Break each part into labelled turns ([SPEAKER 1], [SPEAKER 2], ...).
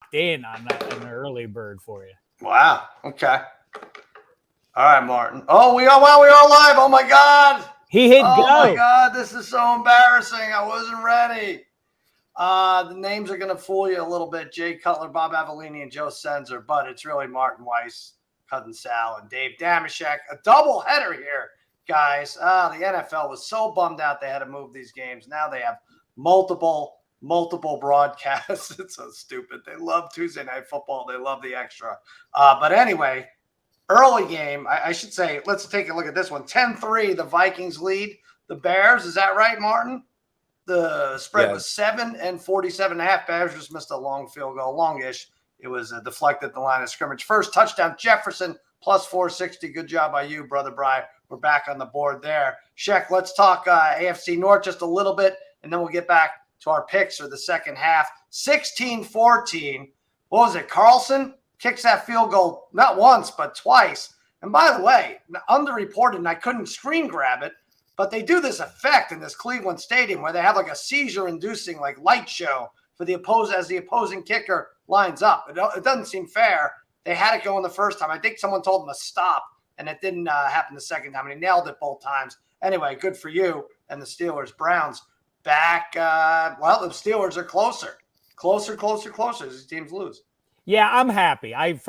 [SPEAKER 1] locked in on an early bird for you.
[SPEAKER 2] Wow. Okay. All right, Martin. Oh, we are live. Oh my God.
[SPEAKER 1] He hit go.
[SPEAKER 2] Oh my God, this is so embarrassing. I wasn't ready. The names are going to fool you a little bit. Jay Cutler, Bob Avellini, and Joe Senzer, but it's really Martin Weiss, Cousin Sal, and Dave Damashek. A double header here, guys. The NFL was so bummed out they had to move these games. Now they have multiple broadcasts. It's so stupid. They love Tuesday Night Football. They love the extra. But anyway, early game, I should say, let's take a look at this one. 10-3, the Vikings lead the Bears. Is that right, Martin? The spread was 7 and 47.5. Bears just missed a long field goal, longish. It was deflected at the line of scrimmage. First touchdown, Jefferson, plus 460. Good job by you, Brother Bry. We're back on the board there. Sheck, let's talk AFC North just a little bit, and then we'll get back to our picks for the second half. 16-14. What was it? Carlson kicks that field goal not once, but twice. And by the way, underreported, and I couldn't screen grab it, but they do this effect in this Cleveland Stadium where they have like a seizure-inducing like light show for the opposing kicker lines up. It doesn't seem fair. They had it going the first time. I think someone told them to stop, and it didn't happen the second time, and he nailed it both times. Anyway, good for you and the Steelers. Browns back. The Steelers are closer as these teams lose.
[SPEAKER 1] Yeah, I'm happy. I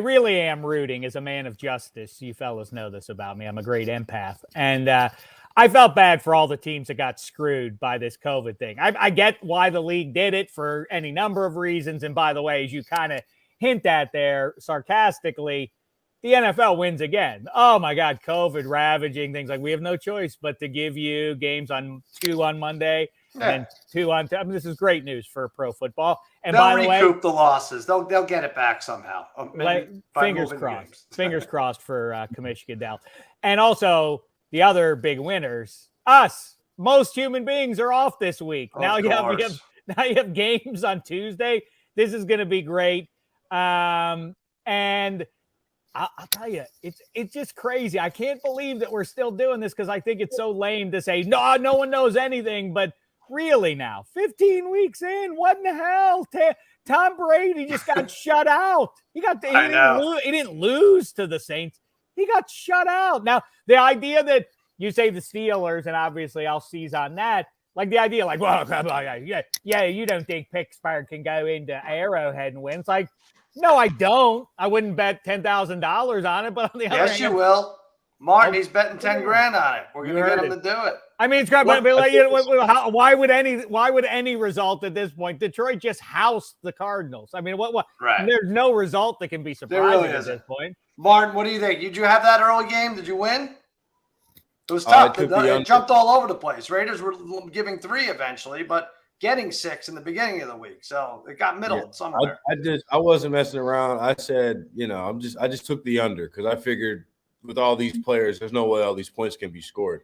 [SPEAKER 1] really am rooting as a man of justice. You fellas know this about me. I'm a great empath. And I felt bad for all the teams that got screwed by this COVID thing. I get why the league did it for any number of reasons. And by the way, as you kind of hint at there sarcastically, the NFL wins again. Oh, my God, COVID ravaging things. Like, we have no choice but to give you games on 2 on Monday and 2 on – I mean, this is great news for pro football. And
[SPEAKER 2] they'll recoup the losses. They'll get it back somehow.
[SPEAKER 1] Fingers crossed. Fingers crossed for Kamish Goodell. And also the other big winners, us. Most human beings are off this week. Now you have games on Tuesday. This is going to be great. And I'll tell you, it's just crazy. I can't believe that we're still doing this because I think it's so lame to say no one knows anything, but. Really now, 15 weeks in, what in the hell? Tom Brady just got shut out. He didn't lose to the Saints. He got shut out. Now, the idea that you say the Steelers, and obviously I'll seize on that, like the idea, like, well, you don't think Pittsburgh can go into Arrowhead and win. It's like, no, I don't. I wouldn't bet $10,000 on it, but on the other hand.
[SPEAKER 2] Yes, you will. Martin, he's betting 10 grand on it. We're going to get him to do it.
[SPEAKER 1] I mean, it's great, but like, why would any result at this point? Detroit just housed the Cardinals. I mean, what?
[SPEAKER 2] Right.
[SPEAKER 1] There's no result that can be surprising at this point.
[SPEAKER 2] Martin, what do you think? Did you have that early game? Did you win? It was tough. It jumped all over the place. Raiders were giving 3 eventually, but getting 6 in the beginning of the week. So it got middled somewhere.
[SPEAKER 3] I wasn't messing around. I said, I just took the under because I figured with all these players, there's no way all these points can be scored.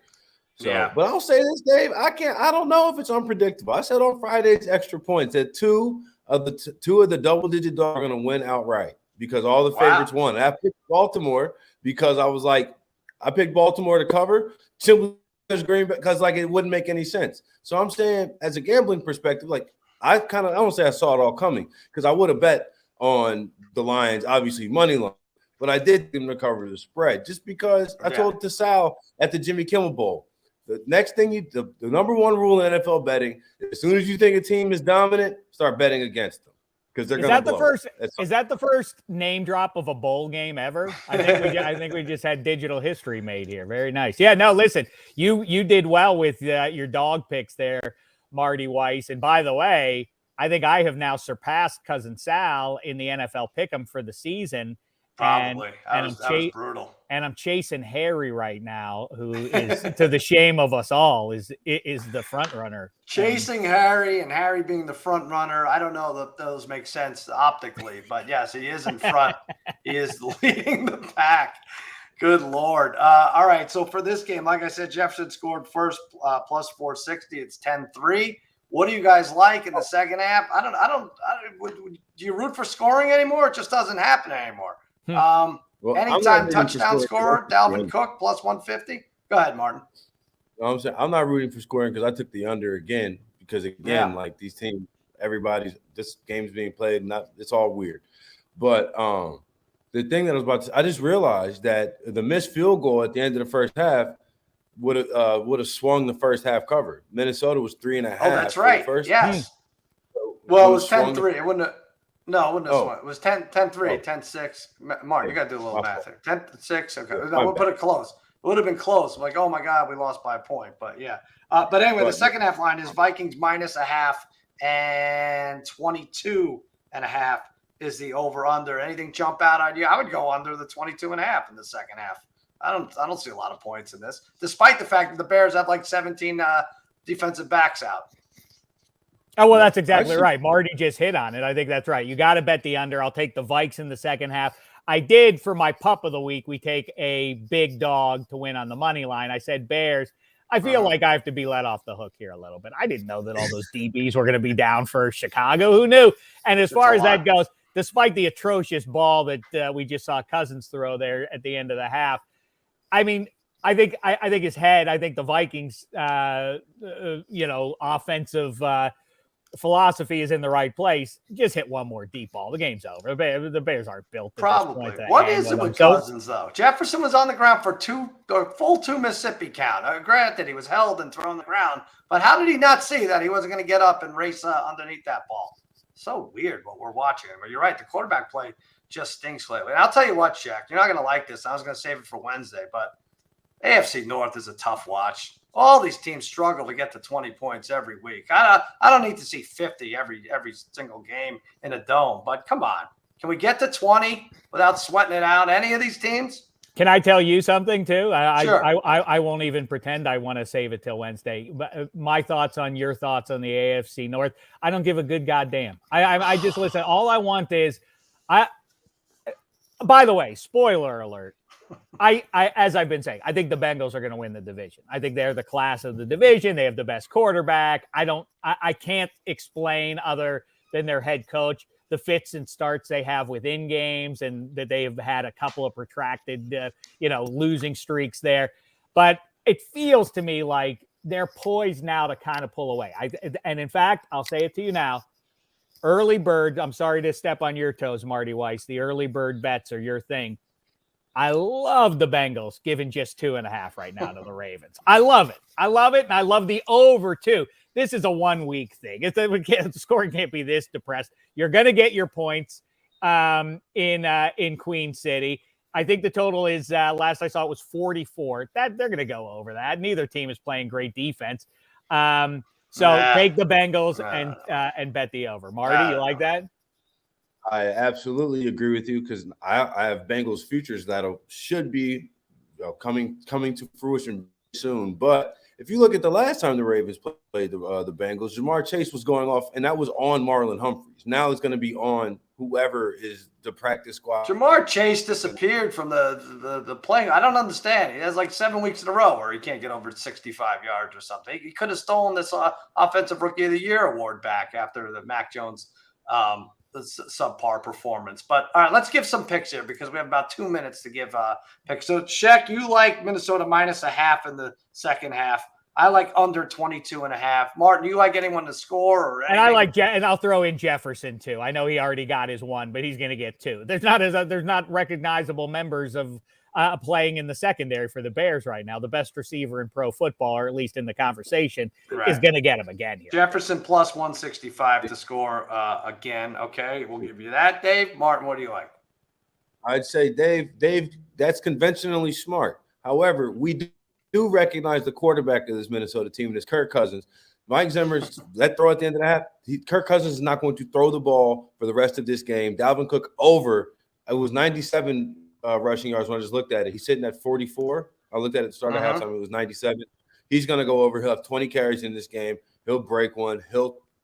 [SPEAKER 3] So, yeah. But I'll say this, Dave. I don't know if it's unpredictable. I said on Friday's extra points that two of the double-digit dogs are going to win outright because all the favorites won. I picked Baltimore because I was like, I picked Baltimore to cover simply because like it wouldn't make any sense. So I'm saying, as a gambling perspective, like I don't say I saw it all coming because I would have bet on the Lions, obviously money line. But I did them to cover the spread just because I told Sal at the Jimmy Kimmel Bowl. The next thing the number one rule in NFL betting, as soon as you think a team is dominant, start betting against them because they're going to blow.
[SPEAKER 1] Is that the first name drop of a bowl game ever? I think we just had digital history made here. Very nice. Yeah, no, listen, you did well with your dog picks there, Marty Weiss. And by the way, I think I have now surpassed Cousin Sal in the NFL pick'em for the season.
[SPEAKER 2] Probably. That was brutal.
[SPEAKER 1] And I'm chasing Harry right now, who is, to the shame of us all, is the front runner.
[SPEAKER 2] Chasing Harry and Harry being the front runner. I don't know that those make sense optically, but yes, he is in front. He is leading the pack. Good Lord. All right. So for this game, like I said, Jefferson scored first plus 460. It's 10-3. What do you guys like in the second half? Do you root for scoring anymore? It just doesn't happen anymore. Anytime touchdown scorer, Dalvin Cook plus 150. Go ahead, Martin.
[SPEAKER 3] I'm not rooting for scoring because I took the under again. Because again, like these teams, this game's being played. It's all weird. But the thing that I was about to, I just realized that the missed field goal at the end of the first half would have swung the first half cover. Minnesota was 3.5.
[SPEAKER 2] Oh, that's right. Yes.
[SPEAKER 3] So
[SPEAKER 2] well, it was 10-3. It wouldn't have. No, it wouldn't have
[SPEAKER 3] Oh.
[SPEAKER 2] swung. It was 10-3, 10-6. Mark, you got to do a little math here. 10-6. Okay. No, we'll put it close. It would have been close. I'm like, oh my God, we lost by a point. But yeah. But anyway, the second half line is Vikings -0.5 and 22.5 is the over/under. Anything jump out on you? I would go under the 22.5 in the second half. I don't see a lot of points in this, despite the fact that the Bears have like 17 defensive backs out.
[SPEAKER 1] Oh, well, that's exactly right. Marty just hit on it. I think that's right. You got to bet the under. I'll take the Vikes in the second half. I did for my pup of the week. We take a big dog to win on the money line. I said Bears. I feel like I have to be let off the hook here a little bit. I didn't know that all those DBs were going to be down for Chicago. Who knew? And as far as that goes, despite the atrocious ball that we just saw Cousins throw there at the end of the half, I mean, I think his head. I think the Vikings, offensive philosophy is in the right place. Just hit one more deep ball. The game's over. The Bears aren't built.
[SPEAKER 2] Probably. What is it with Cousins though? Jefferson was on the ground for full two Mississippi count. Granted, he was held and thrown on the ground, but how did he not see that he wasn't going to get up and race underneath that ball? So weird what we're watching. But you're right. The quarterback play just stinks lately. And I'll tell you what, Shaq, you're not going to like this. I was going to save it for Wednesday, but AFC North is a tough watch. All these teams struggle to get to 20 points every week. I don't need to see 50 every single game in a dome, but come on. Can we get to 20 without sweating it out? Any of these teams?
[SPEAKER 1] Can I tell you something too?
[SPEAKER 2] Sure.
[SPEAKER 1] I won't even pretend I want to save it till Wednesday. But my thoughts on your thoughts on the AFC North, I don't give a good goddamn. I just listen. All I want is by the way, spoiler alert. As I've been saying, I think the Bengals are going to win the division. I think they're the class of the division. They have the best quarterback. I can't explain other than their head coach, the fits and starts they have within games, and that they've had a couple of protracted, losing streaks there. But it feels to me like they're poised now to kind of pull away. And in fact, I'll say it to you now. Early bird. I'm sorry to step on your toes, Marty Weiss. The early bird bets are your thing. I love the Bengals giving just 2.5 right now to the Ravens. I love it. And I love the over too. This is a 1 week thing. The scoring can't be this depressed. You're going to get your points in Queen City. I think the total is last I saw it was 44. That they're going to go over that. Neither team is playing great defense. So take the Bengals and bet the over. Marty, you like that?
[SPEAKER 3] I absolutely agree with you because I have Bengals futures that should be coming to fruition soon. But if you look at the last time the Ravens played the Bengals, Jamar Chase was going off, and that was on Marlon Humphreys. Now it's going to be on whoever is the practice squad.
[SPEAKER 2] Jamar Chase disappeared from the playing. I don't understand. He has like 7 weeks in a row where he can't get over 65 yards or something. He could have stolen this Offensive Rookie of the Year award back after the Mac Jones the subpar performance. But all right, let's give some picks here because we have about 2 minutes to give picks. So Shaq, you like Minnesota -0.5 in the second half. I like under 22.5. Martin, you like anyone to score or anything?
[SPEAKER 1] And I like and I'll throw in Jefferson too. I know he already got his one, but he's going to get 2. There's not recognizable members of playing in the secondary for the Bears right now. The best receiver in pro football, or at least in the conversation, is going to get him again here.
[SPEAKER 2] Jefferson plus 165 to score again. Okay, we'll give you that. Dave, Martin, what do you like?
[SPEAKER 3] I'd say Dave, that's conventionally smart. However, we do recognize the quarterback of this Minnesota team, and it's Kirk Cousins. Mike Zimmer's let throw at the end of the half. Kirk Cousins is not going to throw the ball for the rest of this game. Dalvin Cook over. It was 97 rushing yards when I just looked at it. He's sitting at 44. I looked at it at the start of halftime. It was 97. He's going to go over. He'll have 20 carries in this game. He'll break one.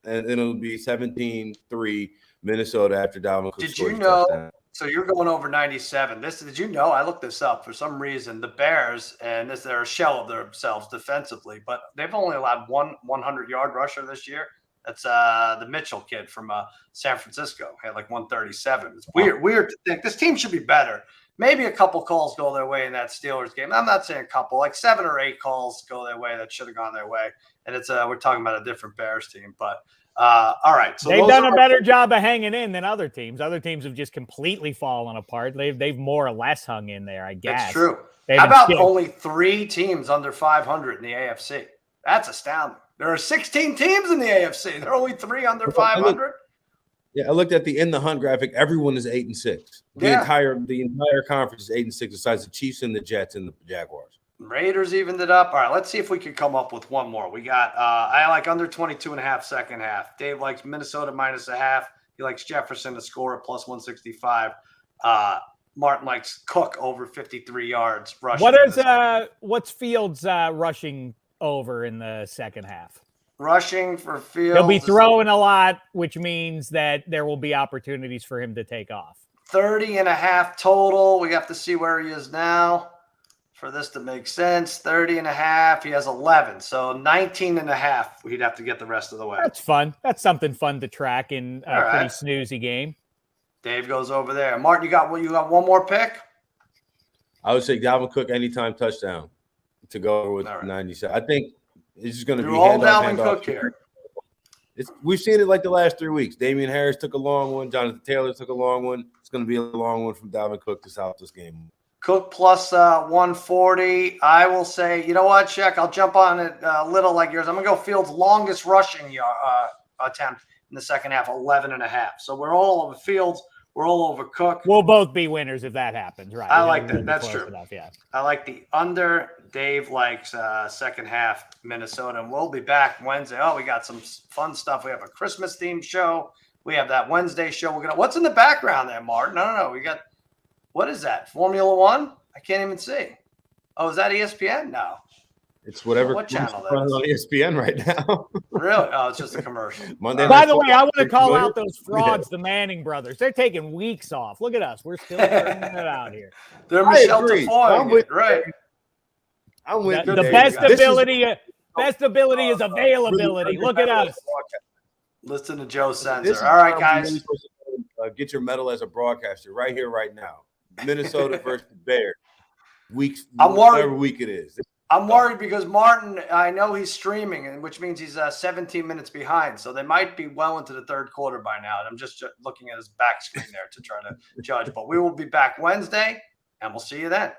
[SPEAKER 3] And it'll be 17-3 Minnesota after Dalvin Cook.
[SPEAKER 2] Did you know? So you're going over 97. Did you know? I looked this up for some reason. The Bears, and they're a shell of themselves defensively, but they've only allowed one 100-yard rusher this year. That's the Mitchell kid from San Francisco. He had like 137. It's weird to think this team should be better. Maybe a couple calls go their way in that Steelers game. I'm not saying a couple, like 7 or 8 calls go their way that should have gone their way. And it's we're talking about a different Bears team. But All right. So
[SPEAKER 1] they've done a better job of hanging in than other teams. Other teams have just completely fallen apart. They've more or less hung in there, I guess.
[SPEAKER 2] That's true. How about only 3 teams under 500 in the AFC? That's astounding. There are 16 teams in the AFC. There are only 3 under 500.
[SPEAKER 3] Yeah, I looked at the in the hunt graphic. Everyone is 8-6. The entire conference is 8-6, besides the Chiefs and the Jets and the Jaguars.
[SPEAKER 2] Raiders evened it up. All right, let's see if we can come up with one more. We got I like under 22.5 second half. Dave likes Minnesota -0.5. He likes Jefferson to score at +165. Martin likes Cook over 53 yards rushing.
[SPEAKER 1] What's Fields rushing over in the second half?
[SPEAKER 2] Rushing for Fields.
[SPEAKER 1] He'll be throwing a lot, which means that there will be opportunities for him to take off.
[SPEAKER 2] 30.5 total. We have to see where he is now for this to make sense. 30.5. He has 11. So 19.5. We'd have to get the rest of the way.
[SPEAKER 1] That's fun. That's something fun to track in a pretty snoozy game.
[SPEAKER 2] Dave goes over there. Martin, you got one more pick?
[SPEAKER 3] I would say Dalvin Cook anytime touchdown to go over with 97. I think it's just going to be
[SPEAKER 2] all Dalvin Cook here.
[SPEAKER 3] We've seen it like the last 3 weeks. Damian Harris took a long one. Jonathan Taylor took a long one. It's going to be a long one from Dalvin Cook to south this game.
[SPEAKER 2] Cook plus 140. I will say, you know what, Shaq? I'll jump on it a little like yours. I'm going to go Fields' longest rushing attempt in the second half, 11.5. So we're all over Fields. We're all over Cook.
[SPEAKER 1] We'll both be winners if that happens, right?
[SPEAKER 2] I like that. That's true.
[SPEAKER 1] Enough, yeah.
[SPEAKER 2] I like the under. Dave likes second half Minnesota. And we'll be back Wednesday. Oh, we got some fun stuff. We have a Christmas themed show. We have that Wednesday show. What's in the background there, Martin? I don't know. We got, what is that? Formula One? I can't even see. Oh, is that ESPN? No.
[SPEAKER 3] It's whatever.
[SPEAKER 2] What channel that is
[SPEAKER 3] on ESPN right now.
[SPEAKER 2] Really? Oh, it's just a commercial.
[SPEAKER 1] By the way, I want to call out those frauds, the Manning brothers. They're taking weeks off. Look at us. We're still turning it out here.
[SPEAKER 2] They're Michelle Tafoya, right?
[SPEAKER 3] I'm with
[SPEAKER 1] the best ability. Best ability is availability. Look at us.
[SPEAKER 2] Listen to Joe Senser. All right, guys.
[SPEAKER 3] Get your medal as a broadcaster right here, right now. Minnesota versus Bears. Whatever week it is.
[SPEAKER 2] I'm worried because Martin, I know he's streaming, which means he's 17 minutes behind. So they might be well into the third quarter by now. And I'm just looking at his back screen there to try to judge. But we will be back Wednesday, and we'll see you then.